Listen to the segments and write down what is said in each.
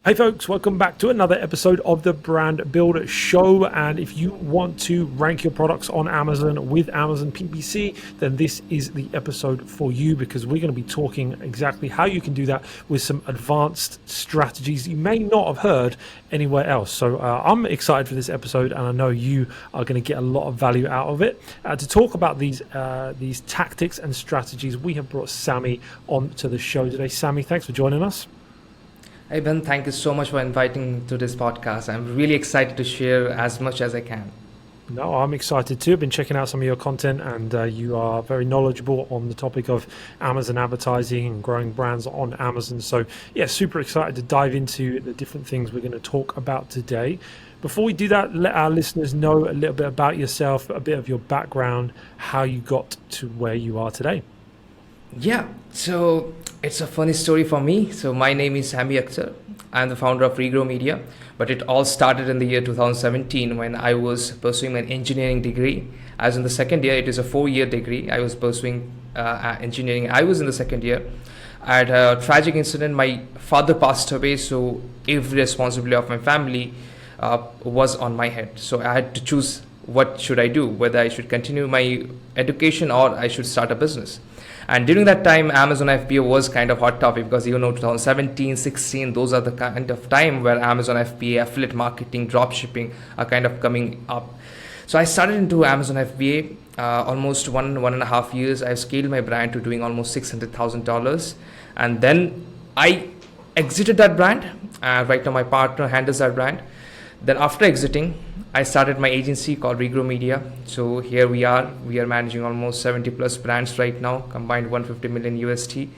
Hey folks, welcome back to another episode of the Brand Builder Show. And if you want to rank your products on Amazon with Amazon PPC, then this is the episode for you, because we're going to be talking exactly how you can do that with some advanced strategies you may not have heard anywhere else. So I'm excited for this episode, and I know you are going to get a lot of value out of it. To talk about these tactics and strategies, we have brought Sammy on to the show today. Sammy, thanks for joining us. Hey Ben, thank you so much for inviting me to this podcast. I'm really excited to share as much as I can. No, I'm excited too. I've been checking out some of your content, and you are very knowledgeable on the topic of Amazon advertising and growing brands on Amazon. So yeah, super excited to dive into the different things we're going to talk about today. Before we do that, let our listeners know a little bit about yourself, a bit of your background, how you got to where you are today. Yeah, so it's a funny story for me. So my name is Sammy Akthar. I'm the founder of Regrow Media, but it all started in the year 2017 when I was pursuing an engineering degree. As in the second year, it is a 4-year degree. I was pursuing engineering. I was in the second year. I had a tragic incident. My father passed away, so every responsibility of my family was on my head. So I had to choose what should I do, whether I should continue my education or I should start a business. And during that time, Amazon FBA was kind of hot topic, because 2017, 16, those are the kind of time where Amazon FBA, affiliate marketing, drop shipping are kind of coming up. So I started into Amazon FBA almost one and a half years. I've scaled my brand to doing almost $600,000. And then I exited that brand. Right now my partner handles that brand. Then after exiting, I started my agency called Regrow Media. So here we are managing almost 70 plus brands right now, combined 150 million USD,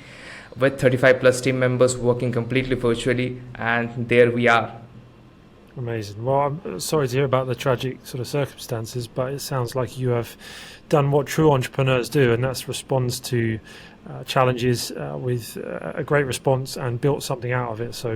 with 35 plus team members working completely virtually. And there we are. Amazing. Well, I'm sorry to hear about the tragic sort of circumstances, but it sounds like you have done what true entrepreneurs do, and that's responds to challenges with a great response and built something out of it. So,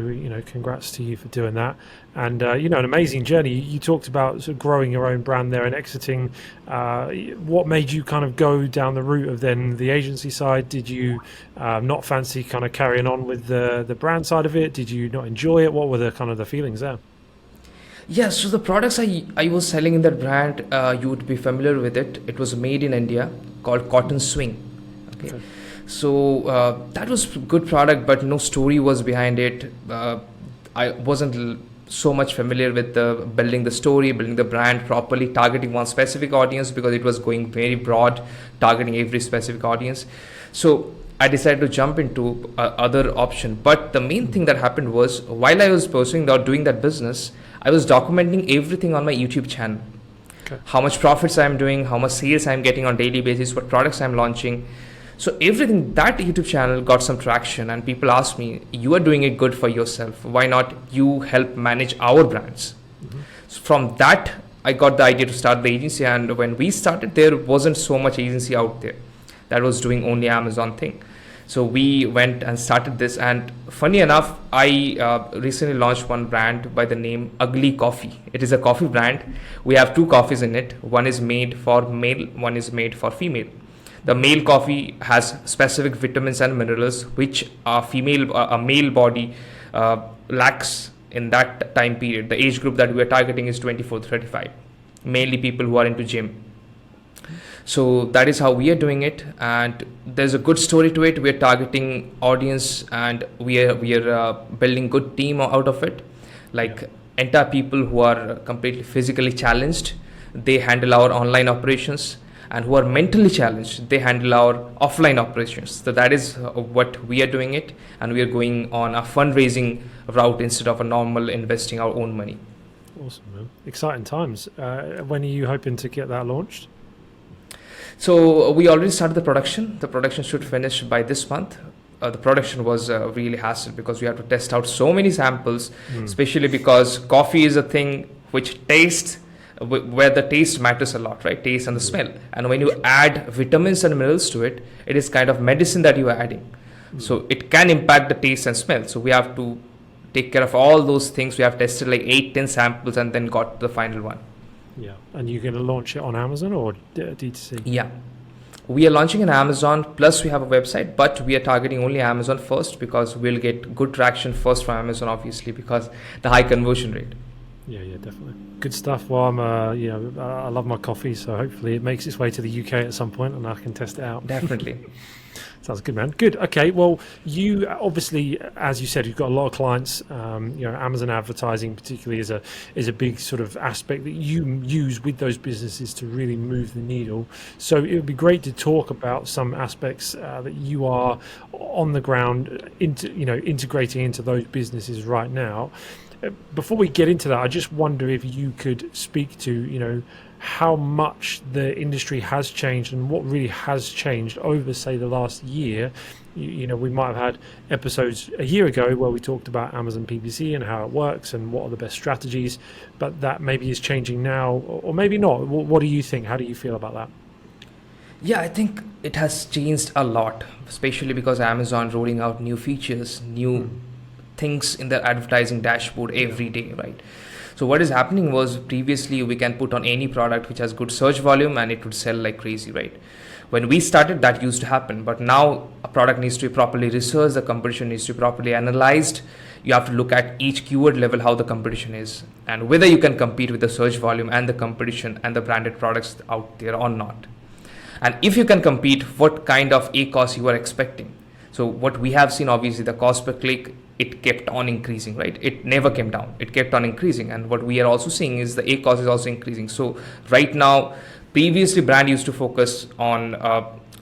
congrats to you for doing that. And, an amazing journey. You talked about sort of growing your own brand there and exiting. What made you kind of go down the route of then the agency side? Did you not fancy kind of carrying on with the brand side of it? Did you not enjoy it? What were the kind of the feelings there? Yeah, so the products I was selling in that brand, you would be familiar with it. It was made in India, called Cotton Swing. Okay. So that was a good product, but no story was behind it. I wasn't so much familiar with building the story, building the brand properly, targeting one specific audience, because it was going very broad, targeting every specific audience. So I decided to jump into other option. But the main thing that happened was, while I was pursuing or doing that business, I was documenting everything on my YouTube channel. Okay. How much profits I'm doing, how much sales I'm getting on daily basis, what products I'm launching. So everything, that YouTube channel got some traction, and people asked me, you are doing it good for yourself. Why not you help manage our brands? Mm-hmm. So from that, I got the idea to start the agency. And when we started, there wasn't so much agency out there that was doing only Amazon thing. So we went and started this. And funny enough, I recently launched one brand by the name Ugly Coffee. It is a coffee brand. We have 2 coffees in it. One is made for male, one is made for female. The male coffee has specific vitamins and minerals which a male body lacks in that time period. The age group that we are targeting is 24 to 35, mainly people who are into gym. So that is how we are doing it, and there's a good story to it. We are targeting audience, and we are building good team out of it, like entire people who are completely physically challenged. They handle our online operations, and who are mentally challenged, they handle our offline operations. So that is what we are doing it, and we are going on a fundraising route instead of a normal investing our own money. Awesome, man. Exciting times. When are you hoping to get that launched? So we already started the production. The production should finish by this month. The production was really hassle, because we have to test out so many samples, especially because coffee is a thing which tastes, where the taste matters a lot, right? Taste and the smell. And when you add vitamins and minerals to it, it is kind of medicine that you are adding. So it can impact the taste and smell. So we have to take care of all those things. We have tested like 8-10 samples and then got the final one. Yeah. And you're going to launch it on Amazon or D2C? Yeah. we are launching in Amazon, plus we have a website, but we are targeting only Amazon first because we'll get good traction first from Amazon, obviously, because the high conversion rate. Yeah, definitely. Good stuff. Well, I love my coffee, so hopefully it makes its way to the UK at some point and I can test it out. Definitely. Sounds good, man. Good. Okay. Well, you obviously, as you said, you've got a lot of clients. Amazon advertising particularly is a big sort of aspect that you use with those businesses to really move the needle. So it would be great to talk about some aspects that you are on the ground integrating into those businesses right now. Before we get into that, I just wonder if you could speak to, how much the industry has changed and what really has changed over, say, the last year. We might have had episodes a year ago where we talked about Amazon PPC and how it works and what are the best strategies, but that maybe is changing now, or maybe not. What do you think? How do you feel about that? Yeah, I think it has changed a lot, especially because Amazon rolling out new features, new things in their advertising dashboard every day, right? So what is happening was previously we can put on any product which has good search volume and it would sell like crazy, right? When we started, that used to happen, but now a product needs to be properly researched, the competition needs to be properly analyzed. You have to look at each keyword level, how the competition is, and whether you can compete with the search volume and the competition and the branded products out there or not. And if you can compete, what kind of ACoS you are expecting. So what we have seen, obviously, the cost per click, it kept on increasing, right? It never came down. It kept on increasing. And what we are also seeing is the ACoS is also increasing. So right now, previously brand used to focus on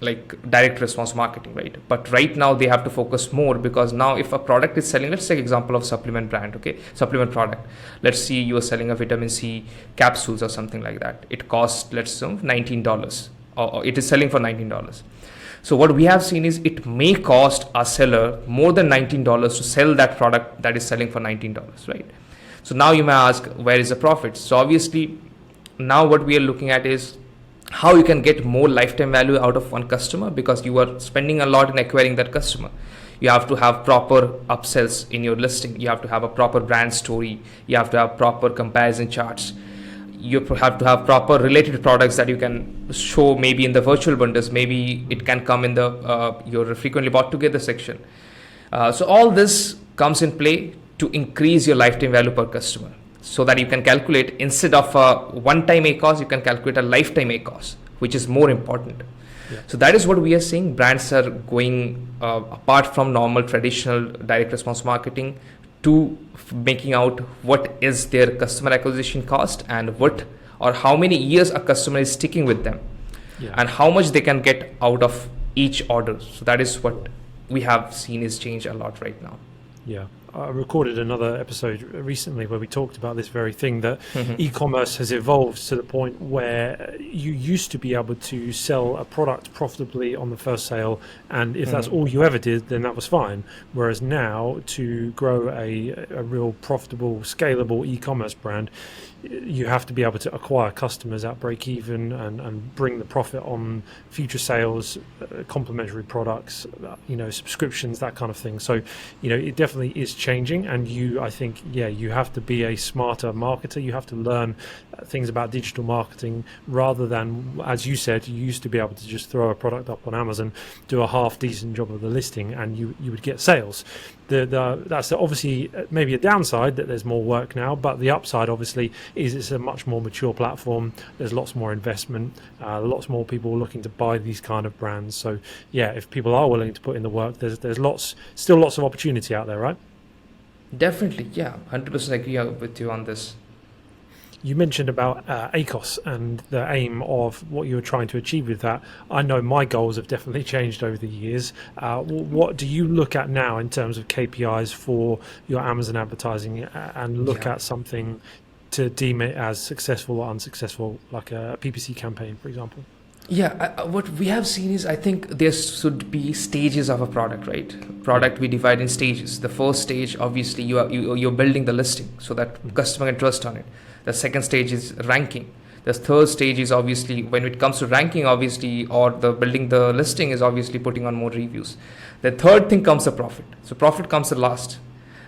like direct response marketing, right? But right now they have to focus more, because now if a product is selling, let's take example of supplement brand, okay? Supplement product. Let's see you are selling a vitamin C capsules or something like that. It costs, let's say, $19, or it is selling for $19. So what we have seen is it may cost a seller more than $19 to sell that product that is selling for $19, right? So now you may ask, where is the profit? So obviously now what we are looking at is how you can get more lifetime value out of one customer, because you are spending a lot in acquiring that customer. You have to have proper upsells in your listing. You have to have a proper brand story. You have to have proper comparison charts. You have to have proper related products that you can show, maybe in the virtual bundles, maybe it can come in the your frequently bought together section. So all this comes in play to increase your lifetime value per customer, so that you can calculate, instead of a one-time ACoS, you can calculate a lifetime ACoS, which is more important. Yeah. So that is what we are seeing. Brands are going apart from normal traditional direct response marketing to making out what is their customer acquisition cost and what or how many years a customer is sticking with them, and how much they can get out of each order. So that is what we have seen is change a lot right now. Yeah. I recorded another episode recently where we talked about this very thing, that e-commerce has evolved to the point where you used to be able to sell a product profitably on the first sale, and if that's all you ever did, then that was fine. Whereas now, to grow a real profitable, scalable e-commerce brand, you have to be able to acquire customers at break even and bring the profit on future sales, complementary products, subscriptions, that kind of thing. So, it definitely is changing, and I think you have to be a smarter marketer. You have to learn things about digital marketing, rather than, as you said, you used to be able to just throw a product up on Amazon, do a half decent job of the listing, and you would get sales. That's obviously maybe a downside, that there's more work now, but the upside obviously is it's a much more mature platform. There's lots more investment, lots more people looking to buy these kind of brands. So if people are willing to put in the work, there's still lots of opportunity out there, right? Definitely, 100% agree with you on this. You mentioned about ACoS and the aim of what you were trying to achieve with that. I know my goals have definitely changed over the years. What do you look at now in terms of KPIs for your Amazon advertising, and look at something to deem it as successful or unsuccessful, like a PPC campaign, for example? What we have seen is, I think there should be stages of a product, right? Product we divide in stages. The first stage, obviously, you're building the listing so that customer can trust on it. The second stage is ranking. The third stage is, obviously, when it comes to ranking, obviously, or the building the listing, is obviously putting on more reviews. The third thing comes the profit. So profit comes the last,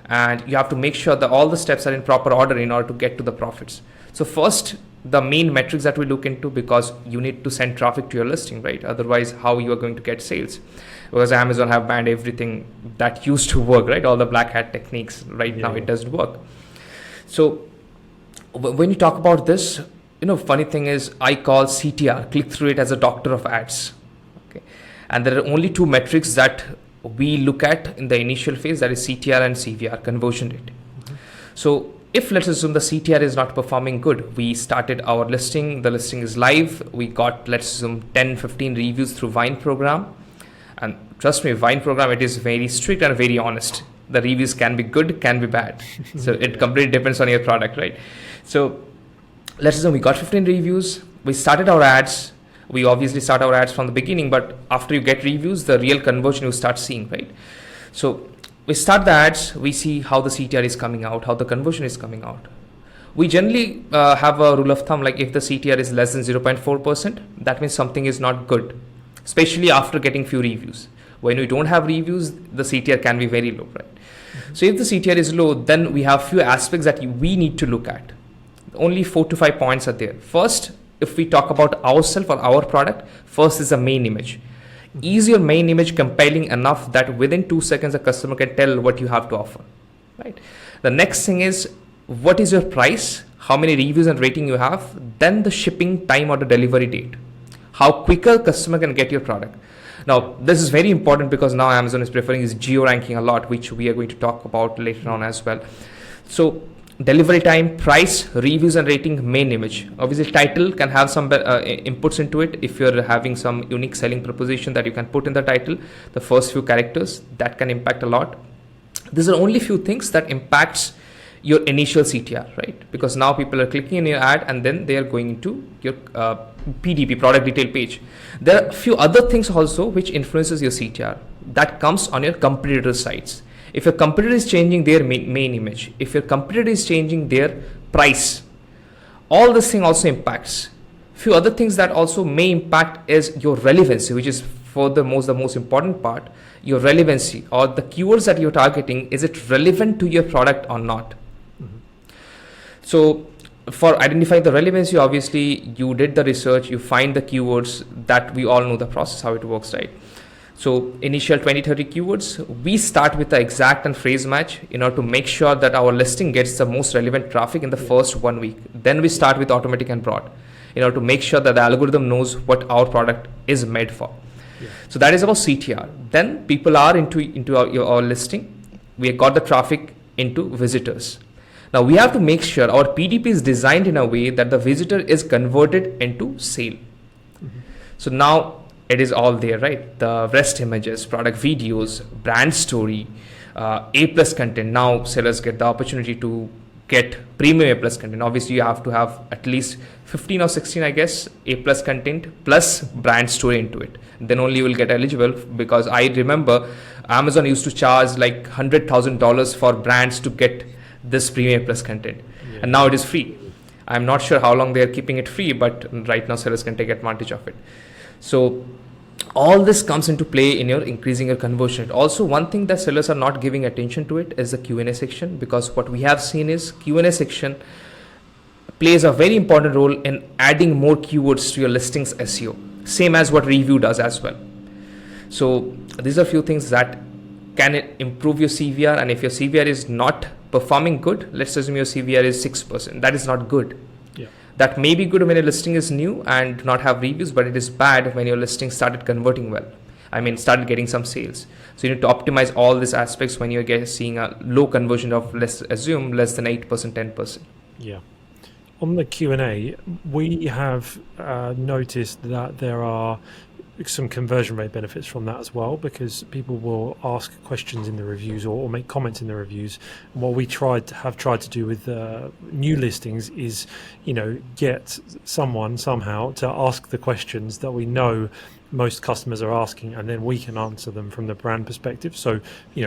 and you have to make sure that all the steps are in proper order in order to get to the profits. So first, the main metrics that we look into, because you need to send traffic to your listing, right? Otherwise, how you are going to get sales? Because Amazon have banned everything that used to work, right? All the black hat techniques right now, it doesn't work. So when you talk about this, funny thing is, I call CTR, click through rate, as a doctor of ads. Okay, and there are only two metrics that we look at in the initial phase, that is CTR and CVR, conversion rate. So if, let's assume, the CTR is not performing good, we started our listing, the listing is live, we got, let's assume, 10-15 reviews through Vine program, and trust me, Vine program, it is very strict and very honest. The reviews can be good, can be bad. So it completely depends on your product, right? So let's assume we got 15 reviews, we started our ads. We obviously start our ads from the beginning, but after you get reviews, the real conversion you start seeing, right? So we start the ads, we see how the CTR is coming out, how the conversion is coming out. We generally have a rule of thumb, like if the CTR is less than 0.4%, that means something is not good, especially after getting few reviews. When we don't have reviews, the CTR can be very low, right? So if the CTR is low, then we have few aspects that we need to look at. Only 4 to 5 points are there. First, if we talk about ourselves or our product, first is the main image. Is your main image compelling enough that within 2 seconds a customer can tell what you have to offer, right? The next thing is, what is your price, how many reviews and rating you have, then the shipping time or the delivery date, how quicker customer can get your product. Now this is very important, because now Amazon is preferring is geo ranking a lot, which we are going to talk about later on as well. So delivery time, price, reviews and rating, main image. Obviously title can have some inputs into it. If you're having some unique selling proposition that you can put in the title, the first few characters, that can impact a lot. These are only few things that impacts your initial CTR, right? Because now people are clicking in your ad and then they are going into your PDP, product detail page. There are a few other things also which influences your CTR. That comes on your competitor sites. If your competitor is changing their main image, if your competitor is changing their price, all this thing also impacts. Few other things that also may impact is your relevancy, which is the most important part. Your relevancy, or the keywords that you're targeting, is it relevant to your product or not? So for identifying the relevancy, obviously you did the research, you find the keywords, that we all know the process, how it works, right? So initial 20-30 keywords, we start with the exact and phrase match in order to make sure that our listing gets the most relevant traffic in the first 1 week. Then we start with automatic and broad in order to make sure that the algorithm knows what our product is made for. So that is about CTR. Then people are into our listing. We got the traffic into visitors. Now we have to make sure our PDP is designed in a way that the visitor is converted into sale. So now it is all there, right? The rest images, product videos, brand story, A+ content. Now sellers get the opportunity to get premium A+ content. Obviously you have to have at least 15 or 16, I guess, A+ content plus brand story into it. Then only you will get eligible, because I remember Amazon used to charge like $100,000 for brands to get this premium A+ content, and now it is free. I'm not sure how long they are keeping it free, but right now sellers can take advantage of it. So all this comes into play in your increasing your conversion rate. Also, one thing that sellers are not giving attention to it is the Q&A section, because what we have seen is Q&A section plays a very important role in adding more keywords to your listings SEO, same as what review does as well. So these are few things that can improve your CVR, and if your CVR is not performing good, let's assume your CVR is 6%, that is not good. That may be good when your listing is new and do not have reviews, but it is bad when your listing started converting well. I mean, started getting some sales. So you need to optimize all these aspects when you're seeing a low conversion of less than 8%, 10%. Yeah. On the Q&A, we have noticed that there are some conversion rate benefits from that as well, because people will ask questions in the reviews or make comments in the reviews. And what we have tried to do with new listings is, get someone somehow to ask the questions that we know most customers are asking, and then we can answer them from the brand perspective. So,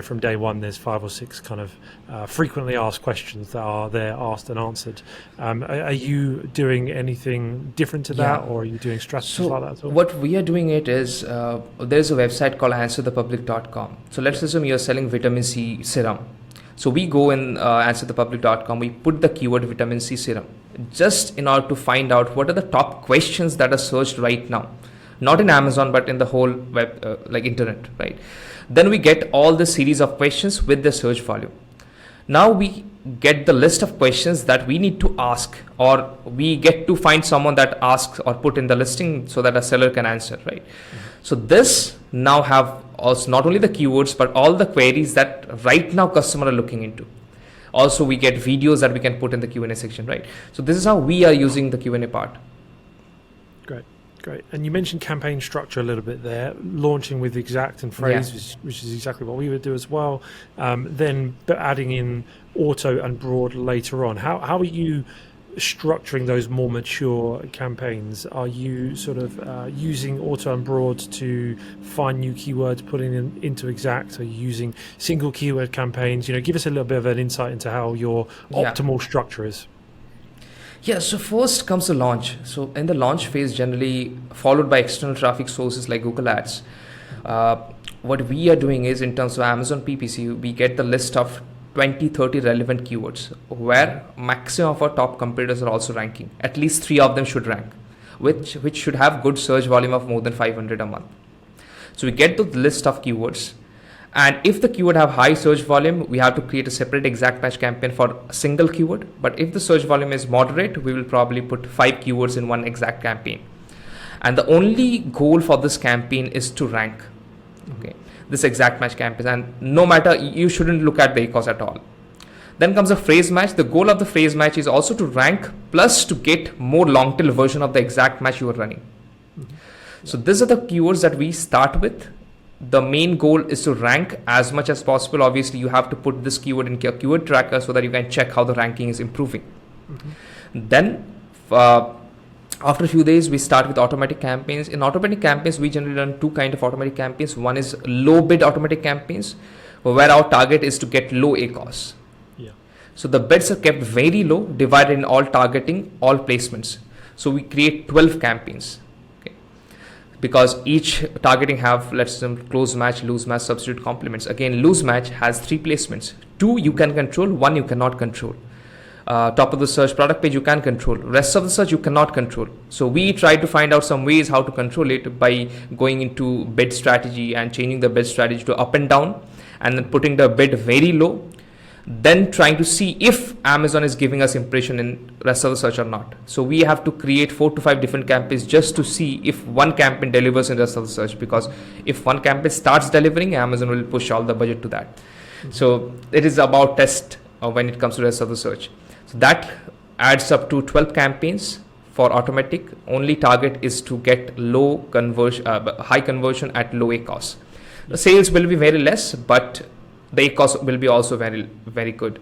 from day one, there's 5 or 6 kind of frequently asked questions that are there, asked and answered. Are you doing anything different to that, or are you doing strategies like that at all? What we are doing it is, there's a website called answerthepublic.com. So let's assume you're selling vitamin C serum. So we go in answerthepublic.com, we put the keyword vitamin C serum. just in order to find out what are the top questions that are searched right now, not in Amazon but in the whole web, like internet, right? Then we get all the series of questions with the search volume. Now we get the list of questions that we need to ask, or we get to find someone that asks or put in the listing so that a seller can answer, right? So this now have also not only the keywords but all the queries that right now customer are looking into. Also we get videos that we can put in the Q&A section, right? So this is how we are using the Q&A part. Great. And you mentioned campaign structure a little bit there, launching with exact and phrase, which is exactly what we would do as well. Then adding in auto and broad later on. How are you structuring those more mature campaigns? Are you sort of using auto and broad to find new keywords, putting them into exact? Are you using single keyword campaigns? Give us a little bit of an insight into how your optimal structure is. Yeah, so first comes the launch. So in the launch phase, generally followed by external traffic sources like Google Ads, what we are doing is, in terms of Amazon PPC, we get the list of 20-30 relevant keywords where maximum of our top competitors are also ranking. At least 3 of them should rank, which should have good search volume of more than 500 a month. So we get the list of keywords, and if the keyword have high search volume, we have to create a separate exact match campaign for a single keyword. But if the search volume is moderate, we will probably put 5 keywords in one exact campaign. And the only goal for this campaign is to rank. Okay, this exact match campaign, and no matter, you shouldn't look at the ACOS at all. Then comes a phrase match. The goal of the phrase match is also to rank plus to get more long tail version of the exact match you are running. So these are the keywords that we start with. The main goal is to rank as much as possible. Obviously, you have to put this keyword in your keyword tracker so that you can check how the ranking is improving. Then, after a few days, we start with automatic campaigns. In automatic campaigns, we generally run 2 kinds of automatic campaigns. One is low bid automatic campaigns, where our target is to get low ACOS. So the bids are kept very low, divided in all targeting, all placements. So we create 12 campaigns. Because each targeting have, let's say, close match, loose match, substitute complements. Again, loose match has 3 placements. 2 you can control, 1 you cannot control. Top of the search product page you can control. Rest of the search you cannot control. So we try to find out some ways how to control it by going into bid strategy and changing the bid strategy to up and down, and then putting the bid very low. Then trying to see if Amazon is giving us impression in rest of the search or not. So we have to create 4 to 5 different campaigns just to see if one campaign delivers in rest of the search, because if one campaign starts delivering, Amazon will push all the budget to that. So it is about test when it comes to rest of the search. So that adds up to 12 campaigns for automatic. Only target is to get low conversion, high conversion at low ACOS. The sales will be very less, but the ACOS will be also very, very good.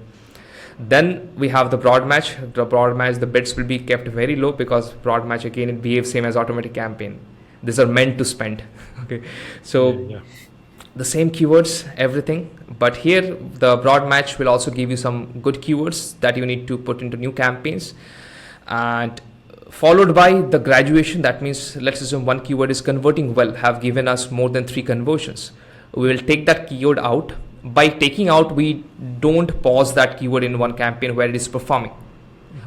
Then we have the broad match. The broad match, the bids will be kept very low, because broad match, again, it behaves same as automatic campaign. These are meant to spend. Okay, so the same keywords, everything. But here the broad match will also give you some good keywords that you need to put into new campaigns, and followed by the graduation. That means, let's assume one keyword is converting well, have given us more than 3 conversions. We will take that keyword out. By taking out, we don't pause that keyword in one campaign where it is performing.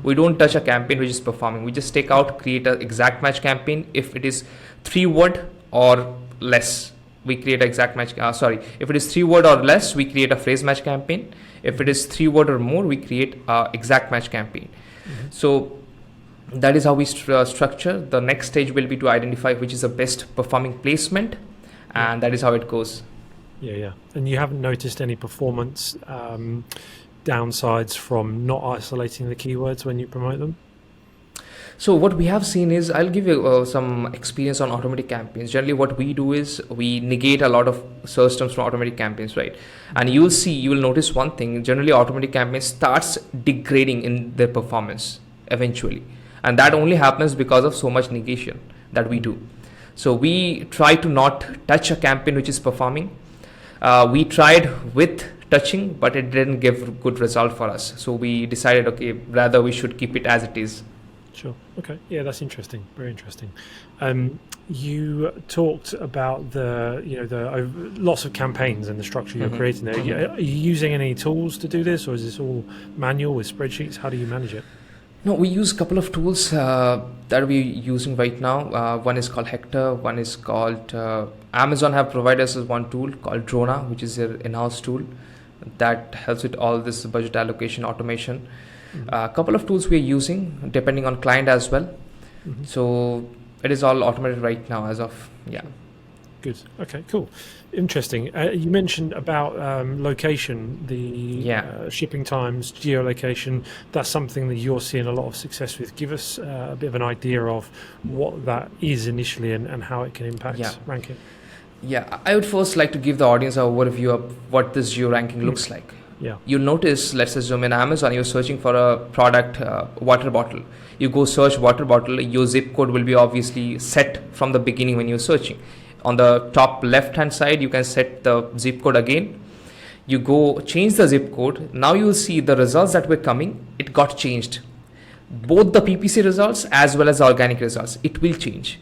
We don't touch a campaign which is performing. We just take out, create an exact match campaign. If it is 3 word or less, we create exact match. If it is 3 word or less, we create a phrase match campaign. If it is 3 word or more, we create a exact match campaign. So that is how we structure. The next stage will be to identify which is the best performing placement, and that is how it goes. Yeah. And you haven't noticed any performance downsides from not isolating the keywords when you promote them? So what we have seen is, I'll give you some experience on automatic campaigns. Generally what we do is we negate a lot of search terms from automatic campaigns, right? And you will notice one thing. Generally automatic campaigns starts degrading in their performance eventually. And that only happens because of so much negation that we do. So we try to not touch a campaign which is performing. We tried with touching, but it didn't give good result for us. So we decided, okay, rather we should keep it as it is. Sure. Okay. Yeah, that's interesting. Very interesting. You talked about the lots of campaigns and the structure you're creating there. Are you using any tools to do this, or is this all manual with spreadsheets? How do you manage it? No, we use a couple of tools that we're using right now. One is called Hector. One is called Amazon have provided us with one tool called Drona, which is their in-house tool that helps with all this budget allocation automation. A couple of tools we're using depending on client as well. So it is all automated right now as of Good. Okay, cool. Interesting. You mentioned about location, the shipping times, geolocation. That's something that you're seeing a lot of success with. Give us a bit of an idea of what that is initially and how it can impact ranking. Yeah, I would first like to give the audience an overview of what this geo ranking looks like. Yeah. You notice, let's assume in Amazon, you're searching for a product, water bottle. You go search water bottle, your zip code will be obviously set from the beginning when you're searching. On the top left hand side, you can set the zip code again. You go change the zip code. Now you will see the results that were coming. It got changed. Both the PPC results as well as the organic results. It will change.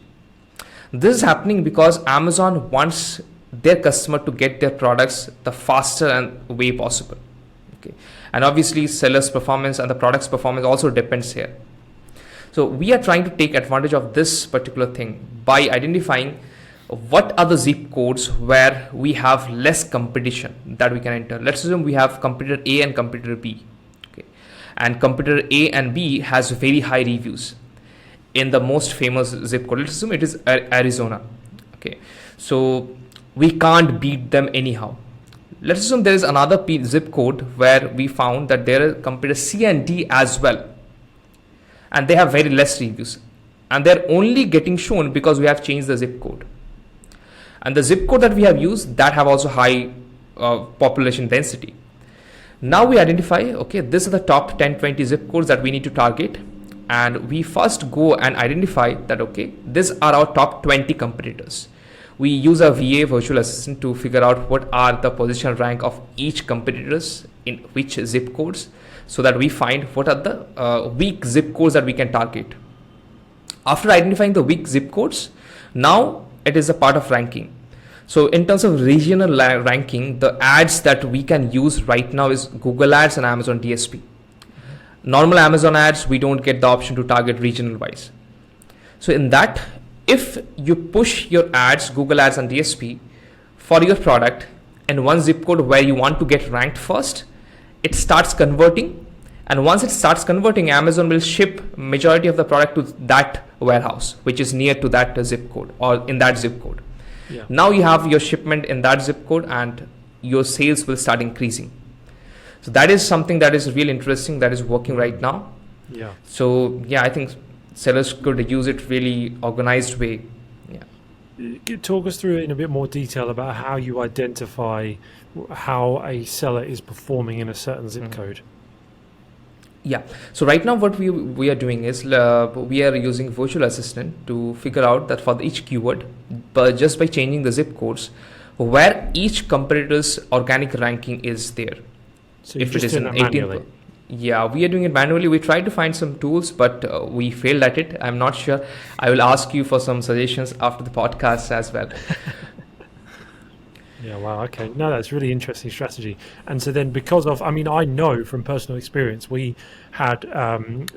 This is happening because Amazon wants their customer to get their products the faster and way possible. Okay. And obviously seller's performance and the product's performance also depends here. So we are trying to take advantage of this particular thing by identifying what are the zip codes where we have less competition that we can enter. Let's assume we have competitor A and competitor B. Okay. And competitor A and B has very high reviews in the most famous zip code. Let's assume it is Arizona. Okay. So we can't beat them anyhow. Let's assume there is another zip code where we found that there are competitor C and D as well. And they have very less reviews. And they're only getting shown because we have changed the zip code. And the zip code that we have used that have also high population density. Now we identify, okay, these are the top 10-20 zip codes that we need to target. And we first go and identify that, okay, these are our top 20 competitors. We use a VA virtual assistant to figure out what are the position rank of each competitors in which zip codes, so that we find what are the weak zip codes that we can target. After identifying the weak zip codes, now it is a part of ranking. So in terms of regional ranking, the ads that we can use right now is Google ads and Amazon DSP. Normal Amazon ads, we don't get the option to target regional wise. So in that, if you push your ads, Google ads and DSP for your product and one zip code where you want to get ranked first, it starts converting. And once it starts converting, Amazon will ship majority of the product to that warehouse, which is near to that zip code or in that zip code. Yeah. Now you have your shipment in that zip code and your sales will start increasing. So that is something that is really interesting, that is working right now. Yeah. So I think sellers could use it really organized way. Yeah. Talk us through it in a bit more detail about how you identify how a seller is performing in a certain zip code. Yeah. So right now what we are doing is we are using virtual assistant to figure out that for each keyword, but just by changing the zip codes, where each competitor's organic ranking is there. So if it is an 18, yeah, we are doing it manually. We tried to find some tools, but we failed at it. I'm not sure. I will ask you for some suggestions after the podcast as well. Yeah, wow, okay. No, that's really interesting strategy. And so then because of, I mean, I know from personal experience, we had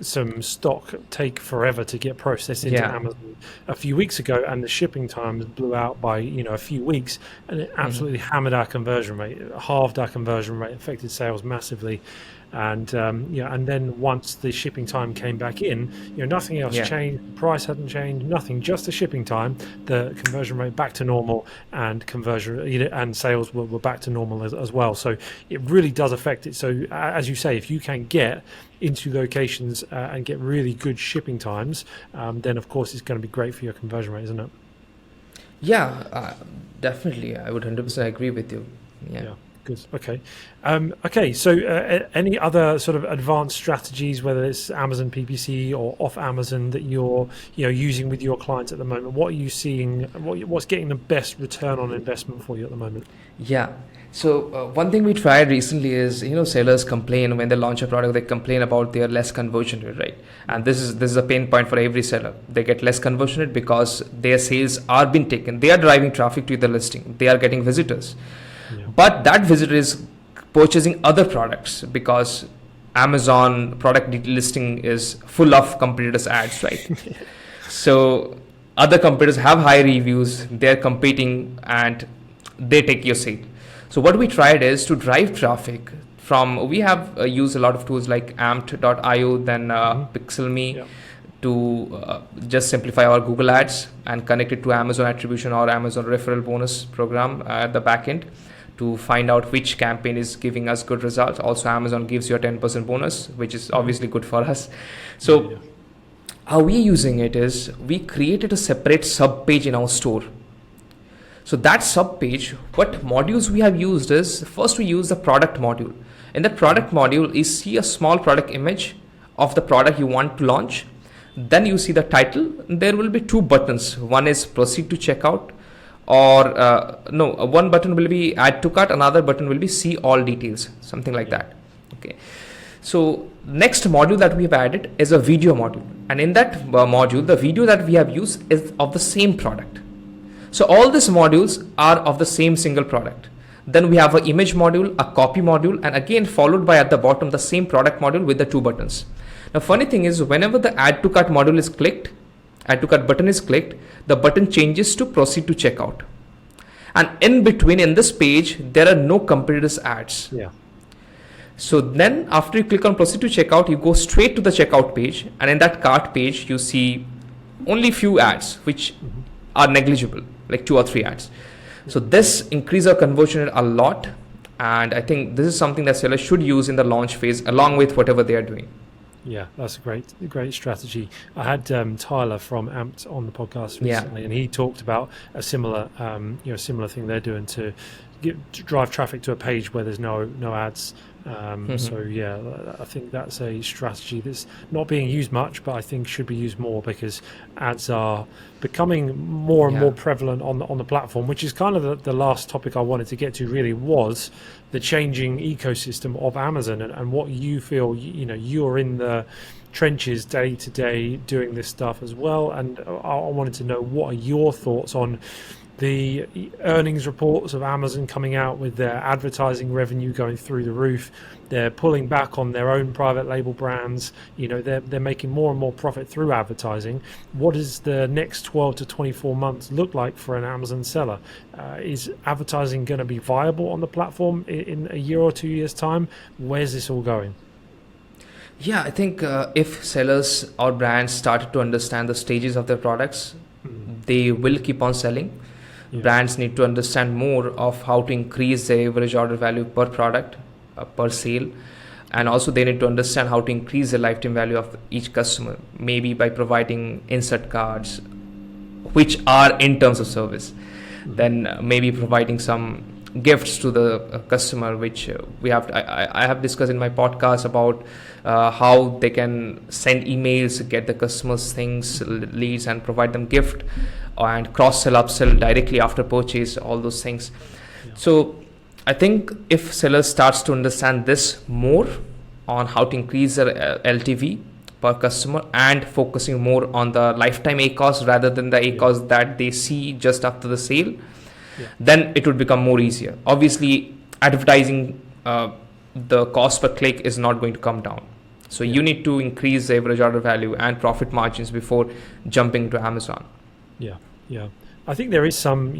some stock take forever to get processed into Amazon a few weeks ago, and the shipping times blew out by, a few weeks, and it absolutely hammered our conversion rate, halved our conversion rate, affected sales massively. And and then once the shipping time came back in, nothing else changed. Price hadn't changed, nothing. Just the shipping time, the conversion rate back to normal, and conversion and sales were back to normal as well. So it really does affect it. So as you say, if you can get into locations and get really good shipping times, then of course it's going to be great for your conversion rate, isn't it? Yeah, definitely. I would 100% agree with you. Yeah. Good. Okay. Okay. So, any other sort of advanced strategies, whether it's Amazon PPC or off Amazon, that you're using with your clients at the moment? What are you seeing? What's getting the best return on investment for you at the moment? Yeah. So one thing we tried recently is sellers complain when they launch a product. They complain about their less conversion rate, right? And this is a pain point for every seller. They get less conversion rate because their sales are being taken. They are driving traffic to the listing. They are getting visitors. Yeah. But that visitor is purchasing other products because Amazon product listing is full of competitors' ads, right? So other competitors have high reviews, they're competing, and they take your sale. So what we tried is to drive traffic from, we have used a lot of tools like amped.io, then pixelme, Yeah. to just simplify our Google ads and connect it to Amazon attribution or Amazon referral bonus program at the back end to find out which campaign is giving us good results. Also, Amazon gives you a 10% bonus, which is obviously good for us. So Yeah. how we're using it is we created a separate sub page in our store. So that sub page, what modules we have used is, first we use the product module. In that product module, you see a small product image of the product you want to launch. Then you see the title. There will be two buttons. One is proceed to checkout, or one button will be add to cart, another button will be see all details, something like that. Okay. So next module that we have added is a video module, and in that module, the video that we have used is of the same product. So all these modules are of the same single product. Then we have an image module, a copy module, and again followed by at the bottom the same product module with the two buttons. Now funny thing is, whenever the add to cart module is clicked, add to cart button is clicked, the button changes to proceed to checkout. And in between, in this page, there are no competitors ads. Yeah. So then after you click on proceed to checkout, you go straight to the checkout page, and in that cart page, you see only few ads which are negligible, like 2 or 3 ads. So this increases our conversion rate a lot, and I think this is something that sellers should use in the launch phase along with whatever they are doing. Yeah, that's a great strategy. I had Tyler from Amped on the podcast recently, and he talked about a similar, similar thing they're doing to drive traffic to a page where there's no ads. So yeah, I think that's a strategy that's not being used much, but I think should be used more, because ads are becoming more and more prevalent on the platform, which is kind of the last topic I wanted to get to. Really was the changing ecosystem of Amazon, and what you feel. You're in the trenches day to day doing this stuff as well, and I wanted to know, what are your thoughts on the earnings reports of Amazon coming out with their advertising revenue going through the roof? They're pulling back on their own private label brands. They're making more and more profit through advertising. What does the next 12 to 24 months look like for an Amazon seller? Is advertising going to be viable on the platform in a year or 2 years' time? Where's this all going? Yeah, I think if sellers or brands started to understand the stages of their products, they will keep on selling. Brands need to understand more of how to increase their average order value per product, per sale, and also they need to understand how to increase the lifetime value of each customer, maybe by providing insert cards, which are in terms of service. Then maybe providing some gifts to the customer, which I have discussed in my podcast about how they can send emails, get the customers things, leads, and provide them gift, and cross-sell, upsell directly after purchase, all those things. So I think if sellers starts to understand this more on how to increase their LTV per customer and focusing more on the lifetime ACOS rather than the ACOS that they see just after the sale, then it would become more easier. Obviously, advertising, the cost per click is not going to come down. So you need to increase the average order value and profit margins before jumping to Amazon. Yeah. I think there is some,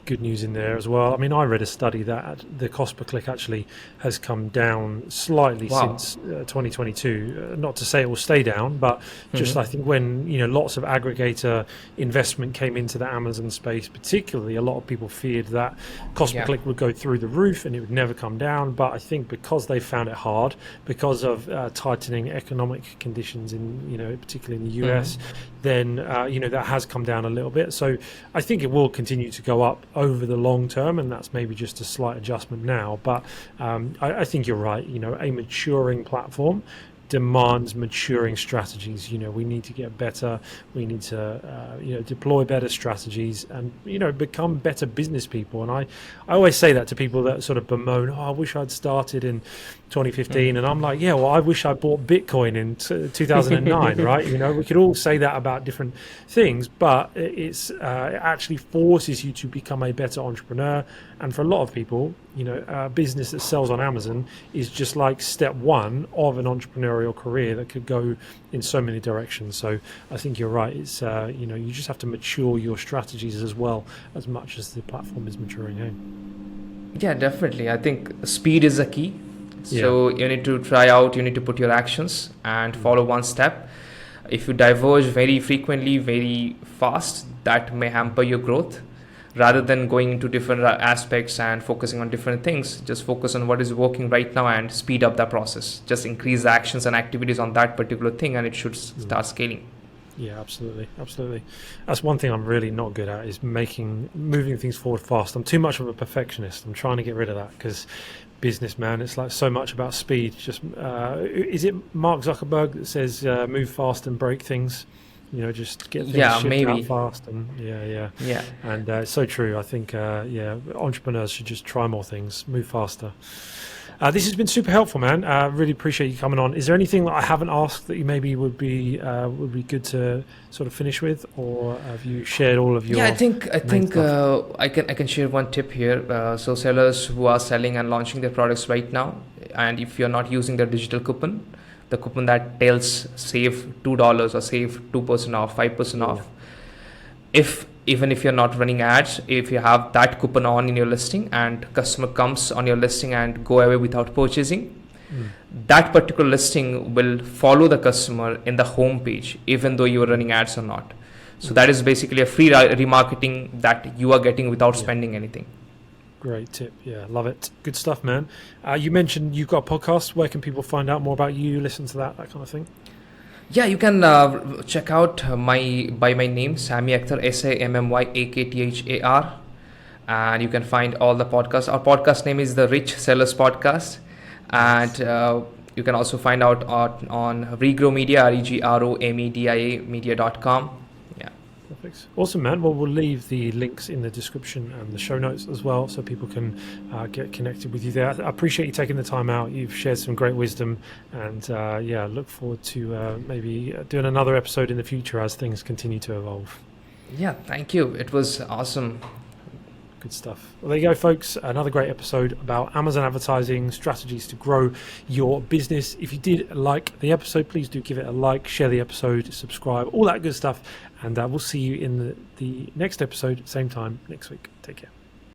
good news in there as well. I mean, I read a study that the cost per click actually has come down slightly since 2022. Not to say it will stay down, but just I think when, lots of aggregator investment came into the Amazon space, particularly, a lot of people feared that cost per click would go through the roof and it would never come down. But I think because they found it hard, because of tightening economic conditions in, particularly in the US, then, that has come down a little bit. So I think it will continue to go up over the long term, and that's maybe just a slight adjustment now. But I think you're right. A maturing platform demands maturing strategies. We need to get better. We need to deploy better strategies and become better business people. And I always say that to people that sort of bemoan, I wish I'd started in 2015. And I'm like, yeah, well, I wish I bought Bitcoin in 2009, right? We could all say that about different things, but it actually forces you to become a better entrepreneur. And for a lot of people, a business that sells on Amazon is just like step one of an entrepreneurial career that could go in so many directions. So I think you're right. It's you just have to mature your strategies as well as much as the platform is maturing. Yeah, definitely. I think speed is the key. So you need to try out, you need to put your actions and follow one step. If you diverge very frequently, very fast, that may hamper your growth. Rather than going into different aspects and focusing on different things, just focus on what is working right now and speed up that process. Just increase the actions and activities on that particular thing and it should start scaling. Yeah, absolutely. That's one thing I'm really not good at, is moving things forward fast. I'm too much of a perfectionist. I'm trying to get rid of that because businessman, it's like so much about speed. Just is it Mark Zuckerberg that says move fast and break things? Just get things shipped out fast. And yeah. And it's so true. I think entrepreneurs should just try more things, move faster. This has been super helpful, man. Really appreciate you coming on. Is there anything that I haven't asked that you maybe would be good to sort of finish with, or have you shared all of your? Yeah, I think I can share one tip here. So sellers who are selling and launching their products right now, and if you're not using the digital coupon, the coupon that tells save $2 or save 2% off, 5% off. Even if you're not running ads, if you have that coupon on in your listing and customer comes on your listing and go away without purchasing, that particular listing will follow the customer in the home page, even though you are running ads or not. So that is basically a free remarketing that you are getting without spending anything. Great tip. Yeah, love it. Good stuff, man. You mentioned you've got a podcast. Where can people find out more about you, listen to that kind of thing? Yeah, you can check out my name, Sammy Akthar, SAMMYAKTHAR, and you can find all the podcasts. Our podcast name is the Rich Sellers Podcast, and you can also find out on Regrow Media, REGROMEDIA media.com. Perfect. Awesome, man. Well, we'll leave the links in the description and the show notes as well, so people can get connected with you there. I appreciate you taking the time out. You've shared some great wisdom, and look forward to maybe doing another episode in the future as things continue to evolve. Yeah, thank you. It was awesome. Good stuff. Well, there you go, folks. Another great episode about Amazon advertising, strategies to grow your business. If you did like the episode, please do give it a like, share the episode, subscribe, all that good stuff. And we'll see you in the next episode, same time next week. Take care.